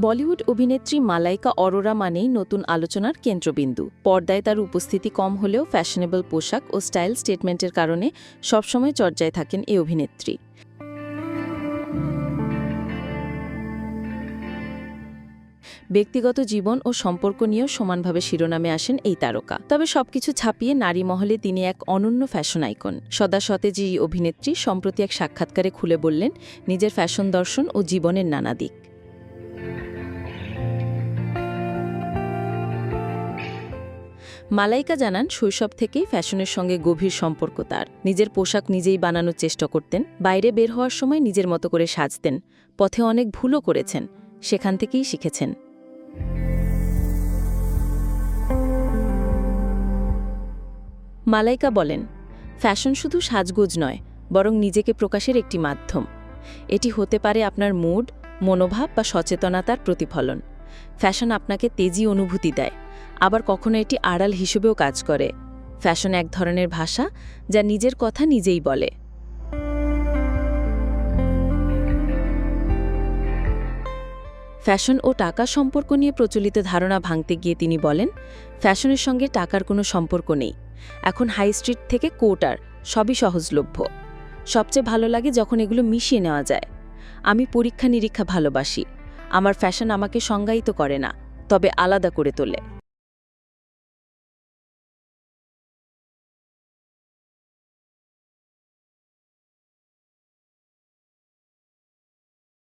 বলিউড অভিনেত্রী মালাইকা অরোরা মানেই নতুন আলোচনার কেন্দ্রবিন্দু। পর্দায় তার উপস্থিতি কম হলেও ফ্যাশনেবল পোশাক ও স্টাইল স্টেটমেন্টের কারণে সবসময় চর্চায় থাকেন এই অভিনেত্রী। ব্যক্তিগত জীবন ও সম্পর্ক নিয়েও সমানভাবে শিরোনামে আসেন এই তারকা। তবে সবকিছু ছাপিয়ে নারী মহলে তিনি এক অনন্য ফ্যাশন আইকন। সদা সতেজ এই অভিনেত্রী সম্প্রতি এক সাক্ষাৎকারে খুলে বললেন নিজের ফ্যাশন দর্শন ও জীবনের নানা দিক। মালাইকা জানান শৈশব থেকেই ফ্যাশনের সঙ্গে গভীর সম্পর্ক তার। নিজের পোশাক নিজেই বানানোর চেষ্টা করতেন, বাইরে বের হওয়ার সময় নিজের মতো করে সাজতেন, পথে অনেক ভুলও করেছেন, সেখান থেকেই শিখেছেন। মালাইকা বলেন, ফ্যাশন শুধু সাজগোজ নয়, বরং নিজেকে প্রকাশের একটি মাধ্যম। এটি হতে পারে আপনার মুড, মনোভাব বা সচেতনতার প্রতিফলন। ফ্যাশন আপনাকে তেজি অনুভূতি দেয়, আবার কখনো এটি আড়াল হিসেবেও কাজ করে। ফ্যাশন এক ধরনের ভাষা, যা নিজের কথা নিজেই বলে। ফ্যাশন ও টাকা সম্পর্ক নিয়ে প্রচলিত ধারণা ভাঙতে গিয়ে তিনি বলেন, ফ্যাশনের সঙ্গে টাকার কোনো সম্পর্ক নেই। এখন হাই স্ট্রিট থেকে কোটার সবই সহজলভ্য। সবচেয়ে ভালো লাগে যখন এগুলো মিশিয়ে নেওয়া যায়। আমি পরীক্ষা নিরীক্ষা ভালোবাসি। আমার ফ্যাশন আমাকে সংজ্ঞায়িত করে না, তবে আলাদা করে তোলে।